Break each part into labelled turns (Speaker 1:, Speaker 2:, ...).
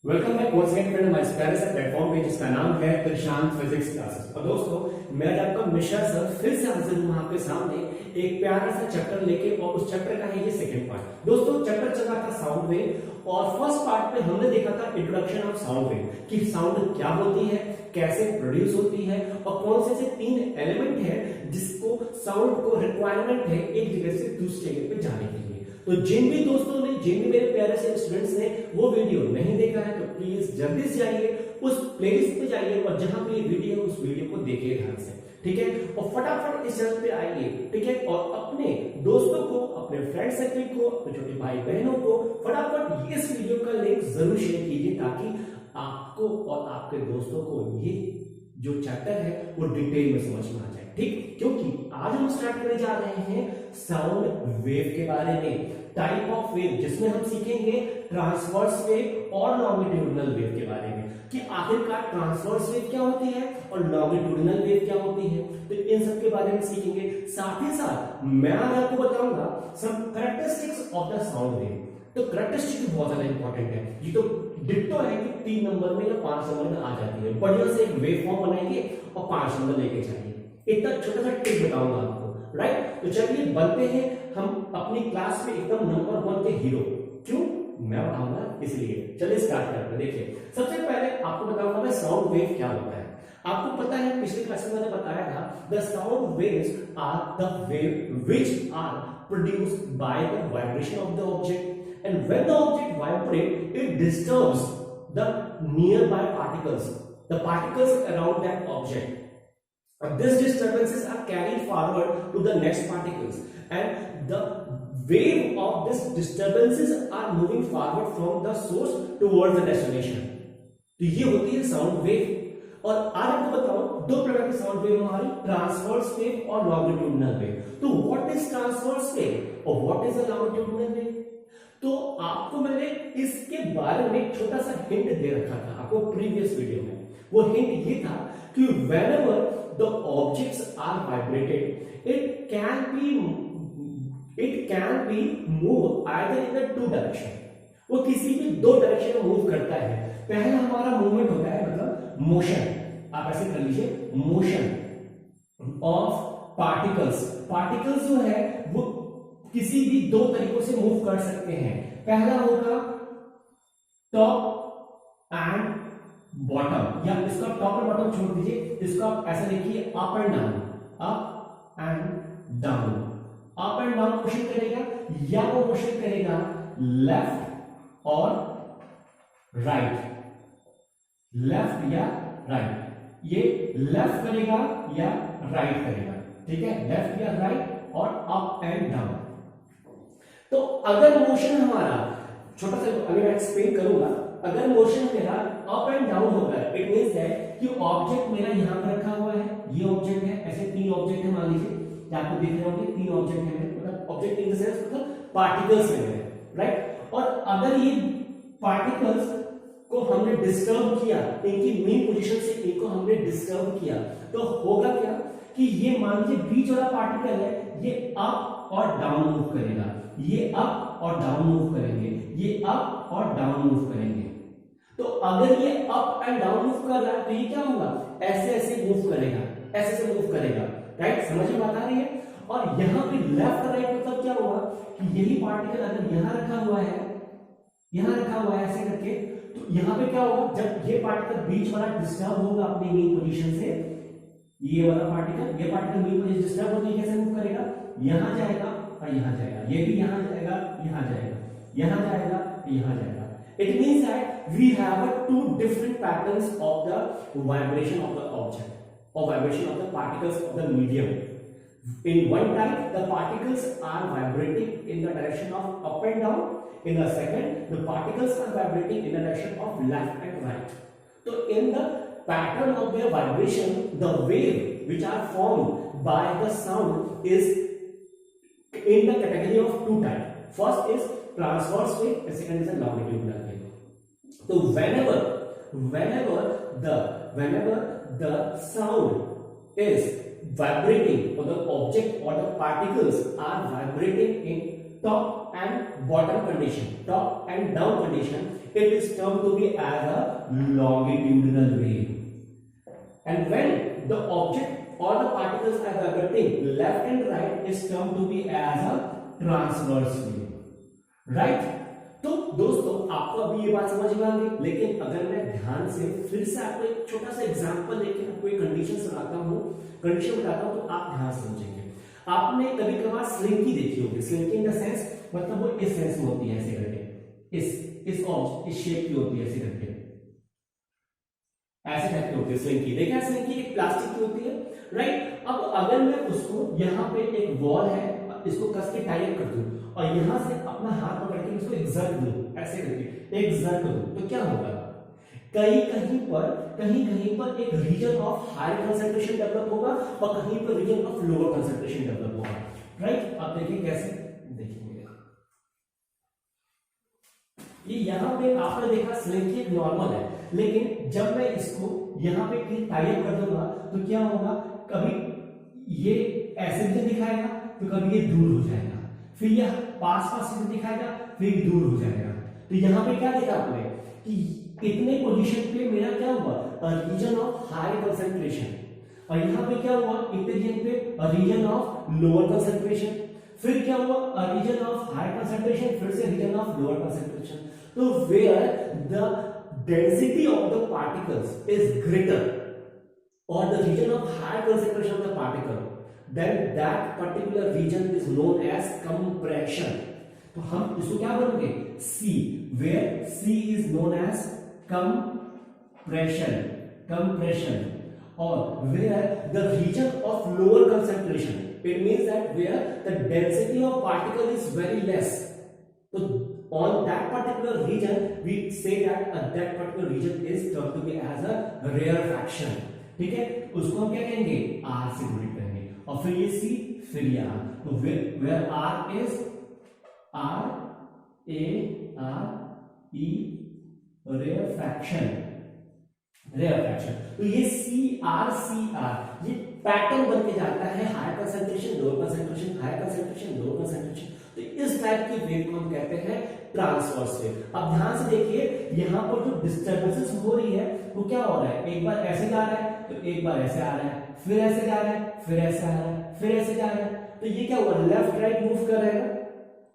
Speaker 1: Welcome back once again friend हमारे प्यारे से प्लेटफॉर्म पे जिसका नाम है प्रशांत फिजिक्स क्लासेस। और दोस्तों मैं आज आपका मिश्रा सर फिर से हाजिर हूं आपके सामने एक प्यारा सा चैप्टर लेके, और उस चैप्टर का है ये सेकंड पार्ट। दोस्तों चैप्टर चल रहा था साउंड वेव, और फर्स्ट पार्ट में हमने देखा था इंट्रोडक्शन ऑफ साउंड वेव कि साउंड क्या होती है, कैसे प्रोड्यूस होती है, और कौन से ऐसे तीन एलिमेंट है जिसको साउंड को रिक्वायरमेंट है एक जगह से दूसरी जगह पे जाने के लिए। तो जिन भी दोस्तों ने, जिन भी मेरे प्यारे से स्टूडेंट्स ने वो वीडियो नहीं देखा है तो प्लीज जल्दी से जाइए उस प्लेलिस्ट पे जाइए और जहां पे ये वीडियो है उस वीडियो को देखिए ध्यान से, ठीक है। और फटाफट इस चैनल पे आइए, ठीक है, और अपने दोस्तों को, अपने फ्रेंड सर्कल को, अपने छोटे भाई बहनों को फटाफट इस वीडियो का लिंक जरूर शेयर कीजिए ताकि आपको और आपके दोस्तों को ये जो चैप्टर है वो डिटेल में समझ में आ जाए, ठीक। क्योंकि आज हम स्टार्ट करने जा रहे हैं साउंड वेव के बारे में, टाइप ऑफ वेव, जिसमें हम सीखेंगे ट्रांसवर्स वेव और लॉन्गिट्यूडिनल वेव के बारे में कि आखिरकार ट्रांसवर्स वेव क्या होती है और लॉन्गिट्यूडिनल वेव क्या होती है। तो इन सब के बारे में सीखेंगे। साथ ही साथ मैं आज आपको बताऊंगा some characteristics of the sound wave. तो कैरेक्टरिस्टिक बहुत ज्यादा इंपॉर्टेंट है। ये तो डिट्टो है कि 3 नंबर में या 5 नंबर में आ जाती है। बढ़िया से एक वेव फॉर्म बनाएंगे और 5 नंबर लेके जाइए। इतना छोटा सा टिप बताऊंगा आपको, राइट। तो चलिए बनते हैं हम अपनी क्लास में एकदम नंबर 1 के हीरो। क्यों मैं बताऊंगा इसलिए। चलिए स्टार्ट करते हैं। देखिए सबसे पहले आपको बताऊंगा मैं साउंड वेव क्या होता है। आपको पता है पिछली क्लास में मैंने बताया था the sound waves are the wave which are produced by the vibration of the object, and when the object vibrates it disturbs the nearby particles, the particles around that object, and these disturbances are carried forward to the next particles, and the wave of these disturbances are moving forward from the source towards the destination. तो ये होती है sound wave. और आज आपको बताओ दो प्रकार की साउंड वेव हमारी, ट्रांसवर्स वेव और लॉन्गिट्यूडिनल वेव। तो व्हाट इज ट्रांसवर्स वेव और what is the longitudinal wave? तो आपको मैंने इसके बारे में एक छोटा सा हिंट दे रखा था आपको प्रीवियस वीडियो में। वो हिंट ये था कि whenever the objects are vibrated it can be moved either in the two direction। वो किसी भी दो डायरेक्शन में मूव करता है। पहला हमारा मूवमेंट होता है मतलब मोशन, आप ऐसे कर लीजिए, मोशन ऑफ पार्टिकल्स। पार्टिकल्स जो है वो किसी भी दो तरीकों से मूव कर सकते हैं। पहला होगा टॉप एंड बॉटम, या इसका टॉप और बॉटम छोड़ दीजिए, इसका आप ऐसा लिखिए up and down, up and down. Up and down motion करेगा, या वो मोशन करेगा लेफ्ट और राइट, लेफ्ट या राइट। ये लेफ्ट करेगा या राइट करेगा, ठीक है, लेफ्ट या राइट और अप एंड डाउन। तो अगर मोशन हमारा छोटा सा अभी मैं एक्सप्लेन करूंगा, अगर मोशन मेरा अप एंड डाउन होगा इट मींस दैट कि ऑब्जेक्ट मेरा यहां पर रखा हुआ है, ये ऑब्जेक्ट है, ऐसे 3 ऑब्जेक्ट है मान लीजिए, क्या आपको दिख रहे होंगे 3 ऑब्जेक्ट है, मतलब ऑब्जेक्ट इन द सेंस मतलब पार्टिकल्स है, राइट। और अगर ये पार्टिकल्स को हमने डिस्टर्ब किया, इनकी मेन पोजीशन से इनको हमने डिस्टर्ब किया, तो होगा क्या कि ये मान लीजिए बीच वाला पार्टिकल है, ये अप और डाउन मूव करेगा, ये अप और डाउन मूव करेंगे, ये अप और डाउन मूव करेंगे। तो अगर ये अप एंड डाउन मूव कर रहा है तो ये क्या होगा, ऐसे ऐसे मूव करेगा, ऐसे ऐसे मूव करेगा, राइट। समझ में बात आ रही है। और यहां पे लेफ्ट राइट मतलब क्या होगा कि यही पार्टिकल अगर यहां रखा हुआ है, यहां रखा हुआ है ऐसे करके, तो यहां पे क्या होगा, जब ये पार्टिकल बीच वाला डिस्टर्ब होगा अपनी मेन पोजीशन से, ये वाला पार्टिकल, ये पार्टिकल मेन पोजीशन डिस्टर्ब होने कैसे मूव करेगा, यहां जाएगा और यहां जाएगा, ये भी यहां जाएगा, यहां जाएगा, यहां जाएगा, यहां जाएगा। It means that we have two different patterns of the vibration of the object or vibration of the particles of the medium. In one type, the particles are vibrating in the direction of up and down. In the second, the particles are vibrating in the direction of left and right. So, in the pattern of their vibration, the wave which are formed by the sound is in the category of two types. First is transverse wave, and second is a longitudinal wave. So whenever the sound is vibrating, or the object or the particles are vibrating in top and bottom condition, top and down condition, it is termed to be as a longitudinal wave. And when the object or the particles are vibrating left and right is termed to be as a transverse wave, right? तो दोस्तों आपको अभी ये बात समझ में आ गई, लेकिन अगर मैं ध्यान से फिर से आपको एक छोटा सा एग्जांपल लेके आपको एक कंडीशन सुनाता हूँ, कंडीशन बताता हूँ, तो आप ध्यान से समझेंगे। आपने कभी कभार स्लिंकी देखी होगी, स्लिंकी इन द सेंस मतलब वो इस सेंस में होती है, ऐसे करके इस ऑब्जेक्ट इस शेप की होती है, ऐसे करके ऐसे टाइप की होती है स्लिंकी। देखा स्लिंकी एक प्लास्टिक की होती है, राइट? अब अगर मैं उसको यहाँ पे एक वॉल है, इसको कस के टाई अप कर दूं और यहां से अपना हाथ पकड़ के इसको एक्सर्ट दूं, ऐसे करके एक्सर्ट दूं, तो क्या होगा? कहीं कहीं पर एक region of higher concentration develop होगा और कहीं पर region of lower concentration develop होगा, राइट? अब देखिए कैसे, देखिए ये यहां पे आपने देखा स्लिंकी एक नॉर्मल है, लेकिन जब मैं इसको यहां पे टाई अप कर दूंगा तो क्या होगा? कभी ये ऐसे भी दिखाएगा तो कभी ये दूर हो जाएगा, फिर यह पास से दिखाएगा, फिर दूर हो जाएगा। तो यहाँ पे क्या देखा आपने कि इतने पोजीशन पे मेरा क्या हुआ? रीजन ऑफ हाई कंसंट्रेशन, और यहाँ पे क्या हुआ? इतने रीजन पे रीजन ऑफ लोअर कंसंट्रेशन, फिर क्या हुआ? रीजन ऑफ हाई कंसंट्रेशन, फिर से रीजन ऑफ लोअर कंसंट्रेशन। तो where the density of the particles is greater or the region of higher concentration of the particle, then that particular region is known as compression. तो हम इसको क्या बोलेंगे? C, where C is known as compression, or where the region of lower concentration, it means that where the density of particle is very less. So on that particular region we say that that particular region is termed to be as a rarefaction, ठीक है? उसको हम क्या कहेंगे? R से denote करेंगे, और फिर ये C, फिर ये R। तो where R is R A R E rarefaction, तो ये CR ये पैटर्न बन के जाता है, high concentration lower concentration, high concentration lower concentration. तो इस टाइप की वेव को हम कहते हैं ट्रांसवर्स वेव। अब ध्यान से देखिए, यहाँ पर जो डिस्टर्बेंसेस हो रही है वो क्या हो रहा है? एक बार ऐसे जा रहा है, तो एक बार ऐसे आ रहा है, फिर ऐसे जा रहा है, फिर ऐसे आ रहा है, फिर ऐसे जा रहा है। तो ये क्या हुआ? लेफ्ट राइट मूव कर रहा है।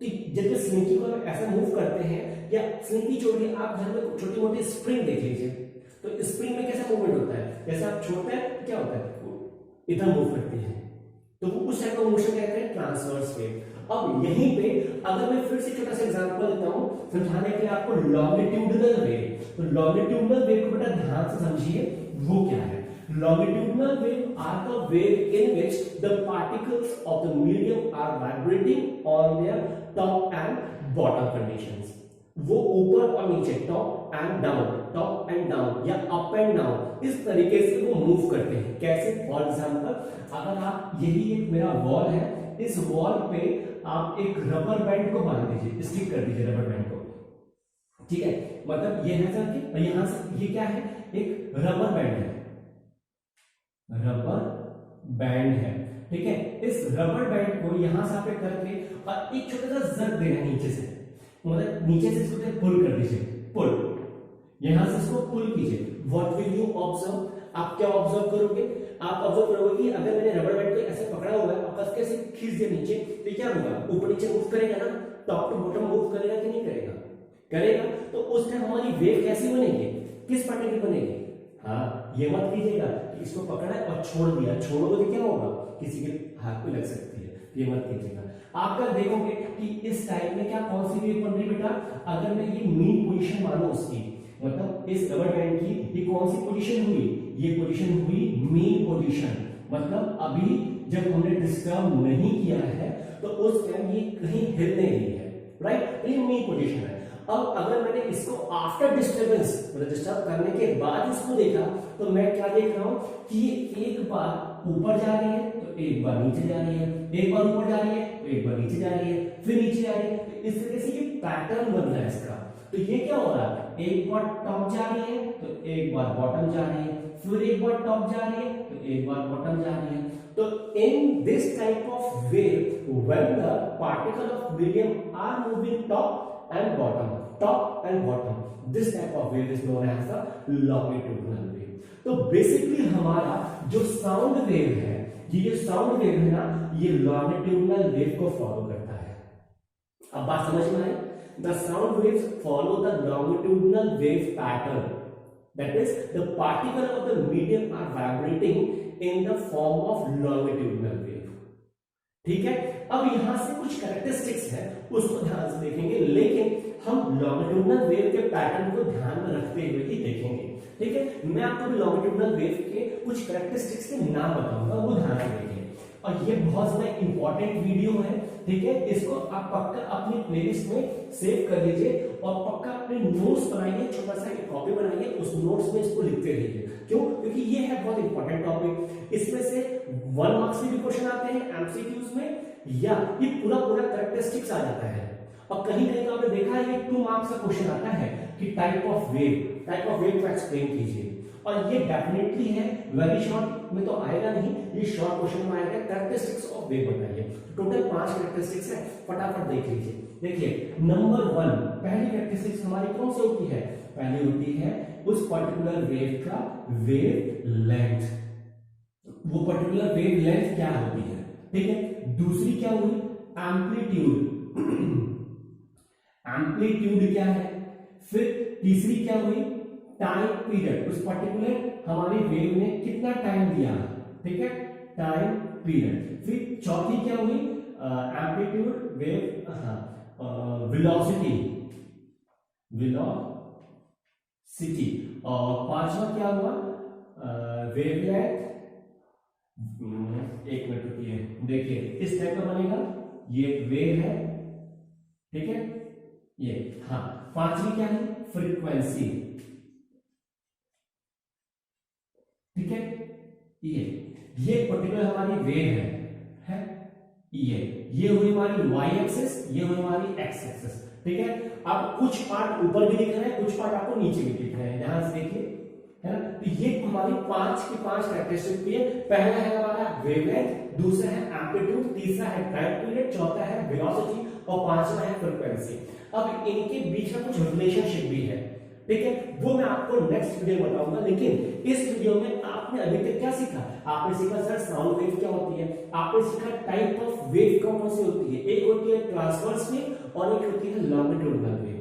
Speaker 1: तो जब स्लिंकी को हम ऐसा मूव करते हैं, या स्लिंकी छोड़िए, आप घर में छोटी मोटी स्प्रिंग देख लीजिए, तो स्प्रिंग में कैसा मूवमेंट होता है? जैसे आप छोड़ते हैं तो क्या होता है? इधर मूव करती है, तो वो उस टाइप का मोशन कहते हैं ट्रांसवर्स वेव। अब यहीं पे अगर मैं फिर से छोटा सा एग्जांपल देता हूं समझाने के लिए आपको, लॉन्गिट्यूडिनल वेव। तो लॉन्गिट्यूडिनल वेव को बेटा ध्यान से समझिए, वो क्या है? Longitudinal wave are the wave in which the particles of the medium are vibrating on their top and bottom conditions. वो ऊपर और नीचे, टॉप एंड डाउन या अप एंड डाउन, इस तरीके से वो मूव करते हैं। कैसे? फॉर एग्जांपल, अगर आप, यही एक मेरा वॉल है, इस वॉल पे आप एक रबर बैंड को बांध दीजिए, स्टिक कर दीजिए रबर बैंड को, ठीक है? मतलब ये है सर कि यहां से ये क्या है? एक रबर बैंड है, रबर बैंड है, ठीक है? इस रबर बैंड को यहां से आप करके और एक छोटा सा जर्क देना नीचे से, मतलब नीचे से इसको पुल कर दीजिए, पुल, यहां से इसको पुल कीजिए। What will you observe? आप क्या ऑब्जर्व करोगे? आप ऑब्जर्व करोगे कि अगर मैंने रबर बैंड को ऐसे पकड़ा हुआ है और कस के ऐसे खींच दिया नीचे, तो क्या होगा? ऊपर नीचे मूव करेगा ना, टॉप टू बॉटम मूव करेगा कि नहीं करेगा? करेगा। तो उस टाइम हमारी वेव कैसी बनेगी? किस पैटर्न की बनेगी? हाँ, ये मत कीजिएगा कि इसको पकड़ा है और छोड़ दिया, छोड़ोगे तो क्या होगा? किसी के हाथ पे लग सकती है, ये मत कीजिएगा। आप क्या देखोगे कि इस टाइप में क्या कौन सी वेव बन रही बेटा? अगर मैं ये मीन पोजीशन मानूं उसकी, मतलब इस रबर बैंड की ये कौन सी पोजीशन हुई? ये पोजीशन हुई मीन पोजीशन, मतलब अभी जब हमने डिस्टर्ब नहीं किया है तो उस टाइम ये कहीं हिल नहीं रही है, राइट? ये मीन पोजीशन है। अब अगर मैंने इसको आफ्टर डिस्टर्बेंस, मतलब डिस्टर्ब करने के बाद इसको देखा, तो मैं क्या देख रहा हूं कि एक बार ऊपर जा रही है तो एक बार नीचे जा रही है, एक बार ऊपर जा रही है तो एक बार नीचे जा रही है, फिर नीचे जा रही है। तो इस तरह से ये पैटर्न बन रहा है इसका। तो ये क्या हो रहा है? एक बार टॉप जा रही है तो एक बार बॉटम जा रही है, फिर एक बार टॉप जा रही है तो एक बार बॉटम जा रही है। तो in this type of wave when the particle of medium are moving top and bottom, this type of wave is known as the longitudinal wave. तो बेसिकली हमारा जो साउंड वेव है, ये साउंड वेव है ना, ये लॉन्गिट्यूडिनल वेव को follow करता है। अब बात समझ में आई? The sound waves follow the longitudinal wave pattern, that is the particle of the medium are vibrating in the form of longitudinal wave. ठीक है, अब यहां से कुछ कैरेक्टरिस्टिक्स है, उसको ध्यान से देखेंगे, लेकिन हम लॉन्गिट्यूडिनल वेव के पैटर्न को ध्यान में रखते हुए ही देखेंगे। ठीक है, मैं आपको लॉन्गिट्यूडिनल वेव के कुछ कैरेक्टरिस्टिक्स के नाम बताऊंगा, वो ध्यान से देखेंगे। और ये बहुत ज्यादा इंपॉर्टेंट वीडियो है। ठीक है, इसको आप पक्का अपनी प्लेलिस्ट में सेव कर लीजिए और पक्का अपने नोट्स बनाइए, छोटा सा एक कॉपी बनाइए, उस नोट्स में इसको लिखते रहिए। क्यों? क्योंकि ये है बहुत इंपॉर्टेंट टॉपिक। इसमें से 1 मार्क्स के भी क्वेश्चन आते हैं एमसीक्यूज में, या ये पूरा कैरेक्टरिस्टिक्स आ जाता है। और कहीं कहीं तो आपने देखा है ये 2 मार्क्स का क्वेश्चन आता है कि टाइप ऑफ वेव को एक्सप्लेन कीजिए, और ये डेफिनेटली है, वेरी शॉर्ट में तो आएगा नहीं, ये शॉर्ट क्वेश्चन में आएगा। कैरेक्टरिस्टिक्स ऑफ वेव बताइए। टोटल 5 कैरेक्टरिस्टिक्स है, फटाफट देख लीजिए। देखिए, नंबर 1, पहली कैरेक्टरिस्टिक्स हमारी कौन सी होती है? पहली होती है उस पर्टिकुलर वेव का वेव लेंथ। वो पर्टिकुलर वेव लेंथ क्या होती है? ठीक है, दूसरी क्या हुई? एम्पलीट्यूड। एम्पलीट्यूड क्या है? फिर तीसरी क्या हुई? टाइम पीरियड, उस पर्टिकुलर हमारी वेव ने कितना टाइम दिया। ठीक है, टाइम पीरियड। फिर चौथी क्या हुई? एम्पलीट्यूड, वेव, वेलोसिटी, और पांचवा क्या हुआ? वेवलेंथ। एक मिनट रुकिए, देखिए इस टाइप का बनेगा, ये वेव है। ठीक है, ये, हाँ, पांचवी क्या है? फ्रीक्वेंसी। ठीक है, ये पर्टिकुलर हमारी वेव है ये हुई हमारी वाई एक्सिस, ये हुई हमारी एक्स एक्सिस। ठीक है, अब कुछ पार्ट ऊपर भी दिख रहे हैं, कुछ पार्ट आपको नीचे भी दिख रहे हैं, ध्यान से देखिए, है ना। तो ये हमारी 5 की 5 कैरेक्टरिस्टिक है। पहला है हमारा वेवलेंथ, दूसरा है एम्पलीट्यूड, तीसरा है टाइम पीरियड, चौथा है वेलोसिटी और पांचवा है फ्रीक्वेंसी। अब इनके बीच में कुछ रिलेशनशिप भी है। ठीक है, वो मैं आपको नेक्स्ट वीडियो में बताऊंगा, लेकिन इस वीडियो में आपने अभी तक क्या सीखा? आपने सीखा सर साउंड वेव क्या होती है, आपने सीखा टाइप ऑफ वेव कौन सी होती है, एक होती है ट्रांसवर्स वेव और एक होती है लॉन्गिट्यूडिनल वेव,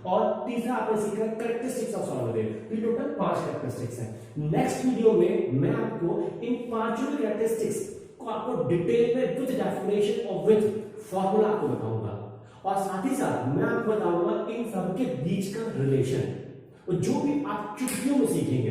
Speaker 1: और तीसरा आपने सीखा कैरेक्टरिस्टिक्स ऑफ साउंड वेव। ये टोटल 5 कैरेक्टरिस्टिक्स है। नेक्स्ट वीडियो में मैं आपको इन पांचों कैरेक्टरिस्टिक्स को आपको डिटेल में विद डेफिनेशन और विद फॉर्मूला आपको बताऊंगा, और साथ ही साथ मैं आपको बताऊंगा इन सब के बीच का रिलेशन। और जो भी आप चुटकियों में सीखेंगे,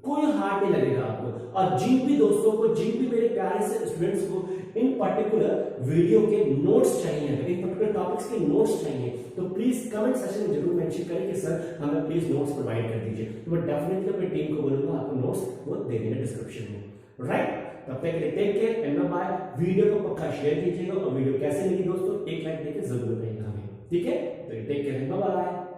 Speaker 1: कोई हार्ड नहीं लगेगा आपको। और जिन भी दोस्तों को, जिन भी मेरे प्यारे से स्टूडेंट्स को इन पर्टिकुलर वीडियो के नोट्स चाहिए, इन पर्टिकुलर टॉपिक्स के नोट्स चाहिए, तो प्लीज कमेंट सेक्शन में जरूर मेंशन करें कि सर हमें प्लीज नोट्स प्रोवाइड कर दीजिए। तो मैं डेफिनेटली अपनी टीम को बोलूंगा आपको नोट्स वो दे देंगे डिस्क्रिप्शन में। राइट, तब तक के लिए take care and bye. Video को पक्का शेयर कीजिएगा, और वीडियो कैसे लगी दोस्तों एक लाइक देकर जरूर बताइएगा हमें। ठीक है, तो टेक केयर, बाय बाय।